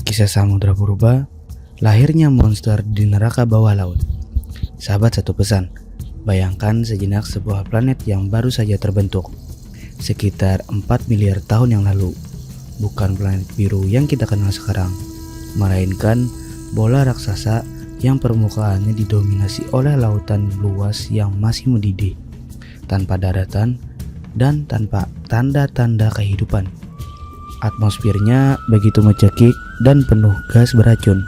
Kisah Samudra Purba, lahirnya monster di neraka bawah laut. Sahabat, satu pesan. Bayangkan sejenak sebuah planet yang baru saja terbentuk sekitar 4 miliar tahun yang lalu. Bukan planet biru yang kita kenal sekarang, melainkan bola raksasa yang permukaannya didominasi oleh lautan luas yang masih mendidih, tanpa daratan dan tanpa tanda-tanda kehidupan. Atmosfernya begitu mencekik dan penuh gas beracun,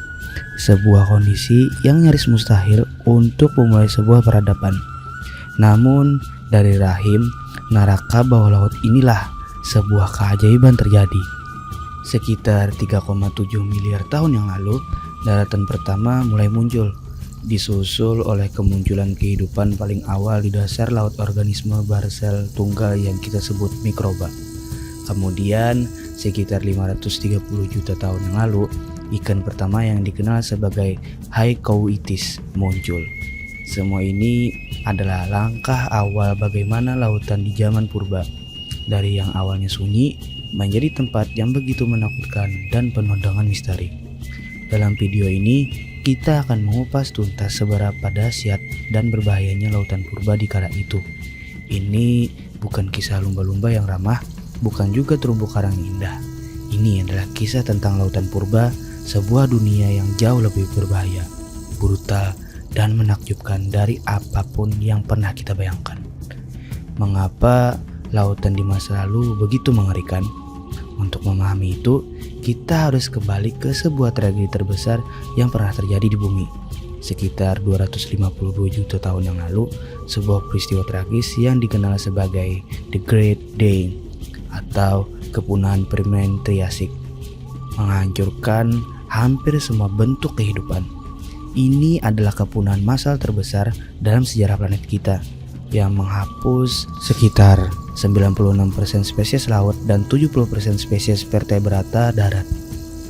sebuah kondisi yang nyaris mustahil untuk memulai sebuah peradaban. Namun dari rahim neraka bawah laut inilah sebuah keajaiban terjadi. Sekitar 3,7 miliar tahun yang lalu, daratan pertama mulai muncul, disusul oleh kemunculan kehidupan paling awal di dasar laut organisme bersel tunggal yang kita sebut mikroba. Kemudian sekitar 530 juta tahun yang lalu, ikan pertama yang dikenal sebagai Haichouitis muncul. Semua ini adalah langkah awal bagaimana lautan di zaman purba, dari yang awalnya sunyi menjadi tempat yang begitu menakutkan dan penuh dengan misteri. Dalam video ini, kita akan mengupas tuntas seberapa dahsyat dan berbahayanya lautan purba di kala itu. Ini bukan kisah lumba-lumba yang ramah, bukan juga terumbu karang yang indah. Ini adalah kisah tentang lautan purba, sebuah dunia yang jauh lebih berbahaya, brutal, dan menakjubkan dari apapun yang pernah kita bayangkan. Mengapa lautan di masa lalu begitu mengerikan? Untuk memahami itu, kita harus kembali ke sebuah tragedi terbesar yang pernah terjadi di bumi. Sekitar 252 juta tahun yang lalu, sebuah peristiwa tragis yang dikenal sebagai The Great Day atau kepunahan permen Triasik menghancurkan hampir semua bentuk kehidupan. Ini adalah kepunahan massal terbesar dalam sejarah planet kita yang menghapus sekitar 96% spesies laut dan 70% spesies vertebrata darat.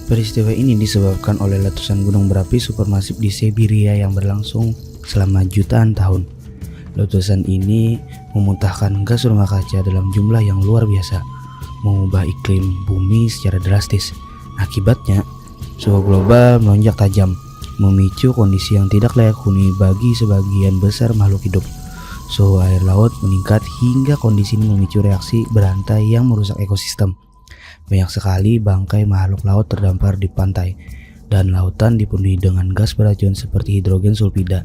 Peristiwa ini disebabkan oleh letusan gunung berapi supermasif di Siberia yang berlangsung selama jutaan tahun. Letusan ini memuntahkan gas rumah kaca dalam jumlah yang luar biasa, mengubah iklim bumi secara drastis. Akibatnya, suhu global melonjak tajam, memicu kondisi yang tidak layak huni bagi sebagian besar makhluk hidup. Suhu air laut meningkat hingga kondisi ini memicu reaksi berantai yang merusak ekosistem. Banyak sekali bangkai makhluk laut terdampar di pantai, dan lautan dipenuhi dengan gas beracun seperti hidrogen sulfida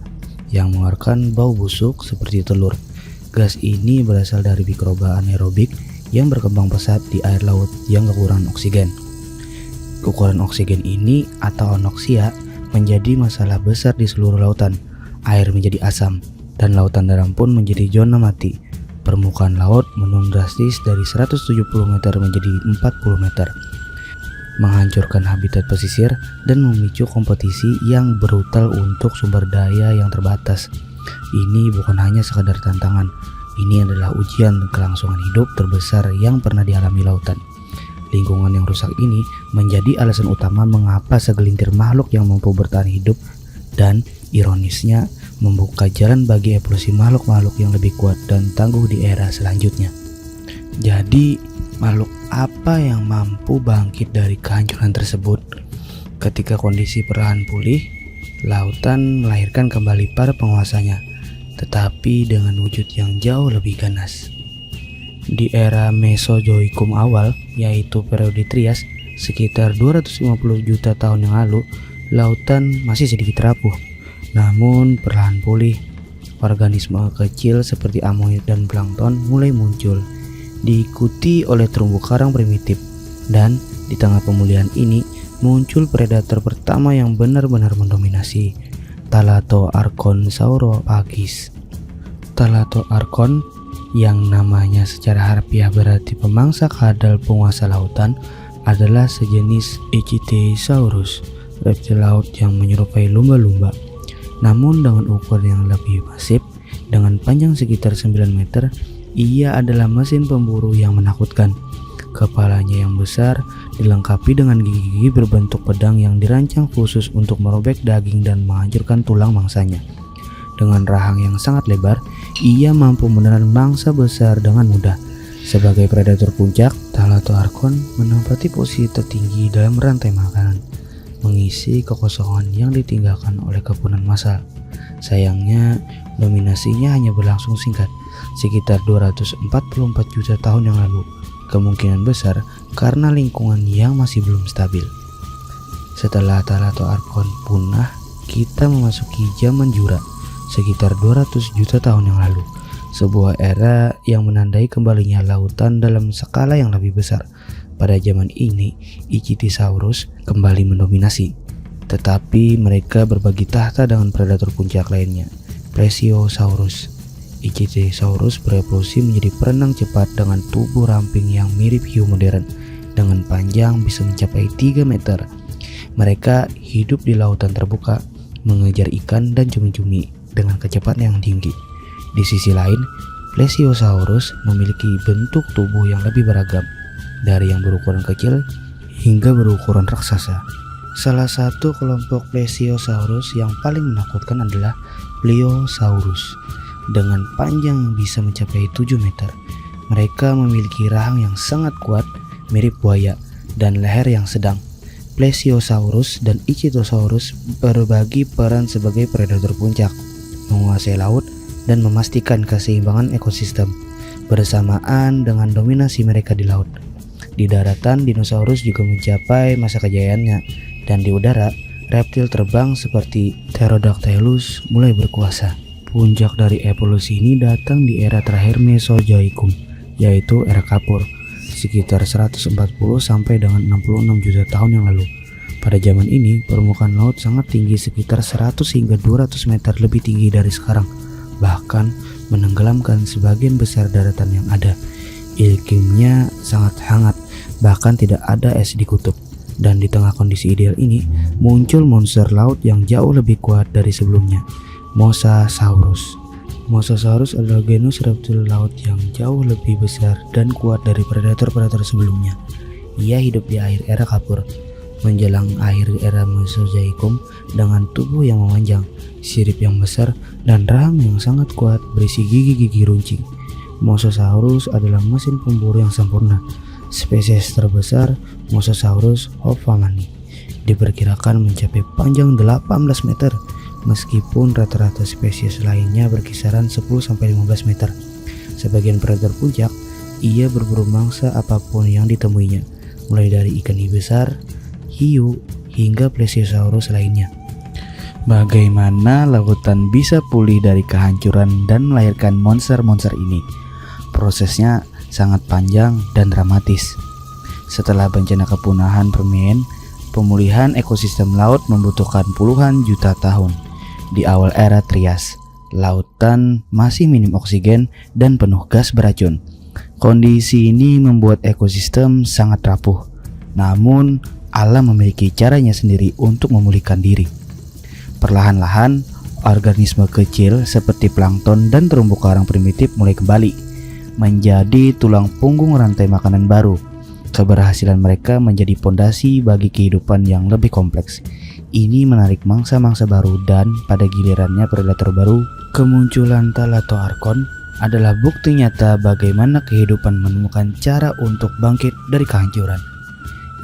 yang mengeluarkan bau busuk seperti telur. Gas ini berasal dari mikroba anaerobik yang berkembang pesat di air laut yang kekurangan oksigen. Kekurangan oksigen ini atau anoksia menjadi masalah besar di seluruh lautan. Air menjadi asam dan lautan dalam pun menjadi zona mati. Permukaan laut menurun drastis dari 170 meter menjadi 40 meter, menghancurkan habitat pesisir dan memicu kompetisi yang brutal untuk sumber daya yang terbatas. Ini bukan hanya sekadar tantangan, ini adalah ujian kelangsungan hidup terbesar yang pernah dialami lautan. Lingkungan yang rusak ini menjadi alasan utama mengapa segelintir makhluk yang mampu bertahan hidup dan ironisnya membuka jalan bagi evolusi makhluk-makhluk yang lebih kuat dan tangguh di era selanjutnya. Jadi, makhluk apa yang mampu bangkit dari kehancuran tersebut? Ketika kondisi perlahan pulih, lautan melahirkan kembali para penguasanya, tetapi dengan wujud yang jauh lebih ganas. Di era Mesozoikum awal, yaitu periode Trias, sekitar 250 juta tahun yang lalu, lautan masih sedikit rapuh. Namun perlahan pulih, organisme kecil seperti amoid dan plankton mulai muncul, diikuti oleh terumbu karang primitif. Dan di tengah pemulihan ini, muncul predator pertama yang benar-benar mendominasi, Thalathoarchon sauropods. Thalathoarchon yang namanya secara harfiah berarti pemangsa kadal penguasa lautan adalah sejenis Ichthyosaurus, reptil laut yang menyerupai lumba-lumba. Namun dengan ukuran yang lebih masif, dengan panjang sekitar 9 meter, ia adalah mesin pemburu yang menakutkan. Kepalanya yang besar dilengkapi dengan gigi-gigi berbentuk pedang yang dirancang khusus untuk merobek daging dan menghancurkan tulang mangsanya. Dengan rahang yang sangat lebar, ia mampu menelan mangsa besar dengan mudah. Sebagai predator puncak, Thalathoarchon menempati posisi tertinggi dalam rantai makanan. mengisi kekosongan yang ditinggalkan oleh kepunahan massal. Sayangnya, dominasinya hanya berlangsung singkat, sekitar 244 juta tahun yang lalu, kemungkinan besar karena lingkungan yang masih belum stabil. Setelah Talato Arkon punah, kita memasuki zaman Jura, sekitar 200 juta tahun yang lalu, sebuah era yang menandai kembalinya lautan dalam skala yang lebih besar. Pada zaman ini, Ichthyosaurus kembali mendominasi, tetapi mereka berbagi tahta dengan predator puncak lainnya, Plesiosaurus. Ichthyosaurus berevolusi menjadi perenang cepat dengan tubuh ramping yang mirip hiu modern, dengan panjang bisa mencapai 3 meter. Mereka hidup di lautan terbuka, mengejar ikan dan cumi-cumi dengan kecepatan yang tinggi. Di sisi lain, Plesiosaurus memiliki bentuk tubuh yang lebih beragam, dari yang berukuran kecil hingga berukuran raksasa. Salah satu kelompok Plesiosaurus yang paling menakutkan adalah Pliosaurus, dengan panjang yang bisa mencapai 7 meter. Mereka memiliki rahang yang sangat kuat, mirip buaya, dan leher yang sedang. Plesiosaurus dan Ichthyosaurus berbagi peran sebagai predator puncak, menguasai laut, dan memastikan keseimbangan ekosistem, bersamaan dengan dominasi mereka di laut. Di daratan, dinosaurus juga mencapai masa kejayaannya, dan di udara, reptil terbang seperti Pterodactylus mulai berkuasa. Puncak dari evolusi ini datang di era terakhir Mesozoikum, yaitu era Kapur, sekitar 140 sampai dengan 66 juta tahun yang lalu. Pada zaman ini, permukaan laut sangat tinggi, sekitar 100 hingga 200 meter lebih tinggi dari sekarang, bahkan menenggelamkan sebagian besar daratan yang ada. Iklimnya sangat hangat, bahkan tidak ada es di kutub. Dan di tengah kondisi ideal ini, muncul monster laut yang jauh lebih kuat dari sebelumnya, Mosasaurus. Mosasaurus adalah genus reptil laut yang jauh lebih besar dan kuat dari predator-predator sebelumnya. Ia hidup di akhir era Kapur, menjelang akhir era Mesozoikum, dengan tubuh yang memanjang, sirip yang besar, dan rahang yang sangat kuat berisi gigi-gigi runcing. Mosasaurus adalah mesin pemburu yang sempurna. Spesies terbesar, Mosasaurus hoffmanni, diperkirakan mencapai panjang 18 meter, meskipun rata-rata spesies lainnya berkisaran 10-15 meter. Sebagian predator puncak, ia berburu mangsa apapun yang ditemuinya, mulai dari ikan hiu besar, hiu, hingga Plesiosaurus lainnya. Bagaimana lautan bisa pulih dari kehancuran dan melahirkan monster-monster ini? Prosesnya sangat panjang dan dramatis. Setelah bencana kepunahan Permian, pemulihan ekosistem laut membutuhkan puluhan juta tahun. Di awal era Trias, lautan masih minim oksigen dan penuh gas beracun. Kondisi ini membuat ekosistem sangat rapuh. Namun, alam memiliki caranya sendiri untuk memulihkan diri. Perlahan-lahan, organisme kecil seperti plankton dan terumbu karang primitif mulai kembali menjadi tulang punggung rantai makanan baru. Keberhasilan mereka menjadi pondasi bagi kehidupan yang lebih kompleks. Ini menarik mangsa-mangsa baru, dan pada gilirannya predator baru. Kemunculan Talato Arkon adalah bukti nyata bagaimana kehidupan menemukan cara untuk bangkit dari kehancuran.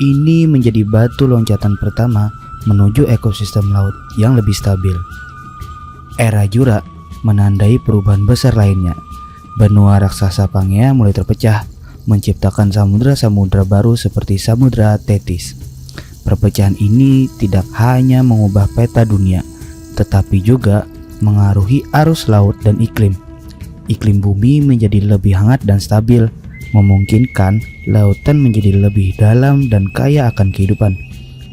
Ini menjadi batu loncatan pertama menuju ekosistem laut yang lebih stabil. Era Jura menandai perubahan besar lainnya. Benua raksasa Pangea mulai terpecah, menciptakan samudra-samudra baru seperti Samudra Tethys. Perpecahan ini tidak hanya mengubah peta dunia, tetapi juga mengaruhi arus laut dan iklim. Iklim bumi menjadi lebih hangat dan stabil, memungkinkan lautan menjadi lebih dalam dan kaya akan kehidupan.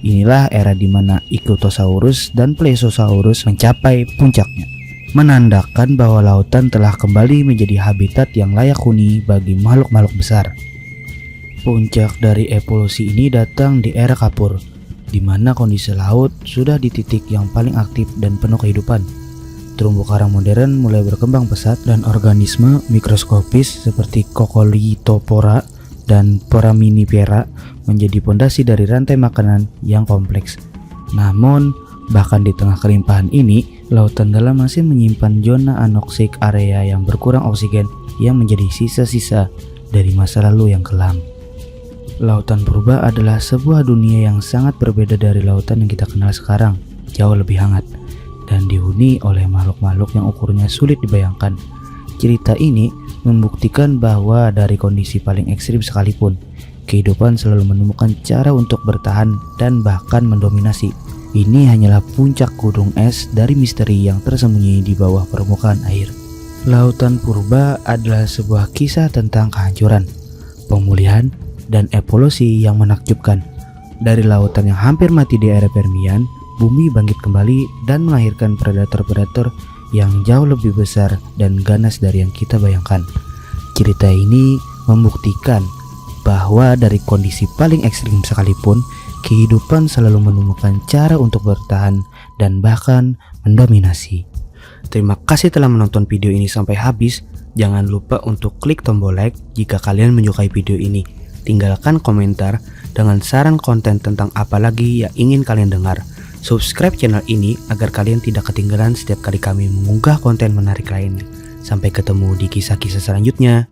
Inilah era di mana Ichthyosaurus dan Plesiosaurus mencapai puncaknya, menandakan bahwa lautan telah kembali menjadi habitat yang layak huni bagi makhluk-makhluk besar. Puncak dari evolusi ini datang di era Kapur, di mana kondisi laut sudah di titik yang paling aktif dan penuh kehidupan. Terumbu karang modern mulai berkembang pesat, dan organisme mikroskopis seperti Coccolithophora dan Foraminifera menjadi pondasi dari rantai makanan yang kompleks. Namun, bahkan di tengah kelimpahan ini, lautan dalam masih menyimpan zona anoksik, area yang berkurang oksigen yang menjadi sisa-sisa dari masa lalu yang kelam. Lautan purba adalah sebuah dunia yang sangat berbeda dari lautan yang kita kenal sekarang, jauh lebih hangat, dan dihuni oleh makhluk-makhluk yang ukurnya sulit dibayangkan. Cerita ini membuktikan bahwa dari kondisi paling ekstrim sekalipun, kehidupan selalu menemukan cara untuk bertahan dan bahkan mendominasi. Ini hanyalah puncak gunung es dari misteri yang tersembunyi di bawah permukaan air. Lautan purba adalah sebuah kisah tentang kehancuran, pemulihan, dan evolusi yang menakjubkan. Dari lautan yang hampir mati di era Permian, bumi bangkit kembali dan melahirkan predator-predator yang jauh lebih besar dan ganas dari yang kita bayangkan. Cerita ini membuktikan bahwa dari kondisi paling ekstrim sekalipun, kehidupan selalu menemukan cara untuk bertahan dan bahkan mendominasi. Terima kasih telah menonton video ini sampai habis. Jangan lupa untuk klik tombol like jika kalian menyukai video ini. Tinggalkan komentar dengan saran konten tentang apa lagi yang ingin kalian dengar. Subscribe channel ini agar kalian tidak ketinggalan setiap kali kami mengunggah konten menarik lainnya. Sampai ketemu di kisah-kisah selanjutnya.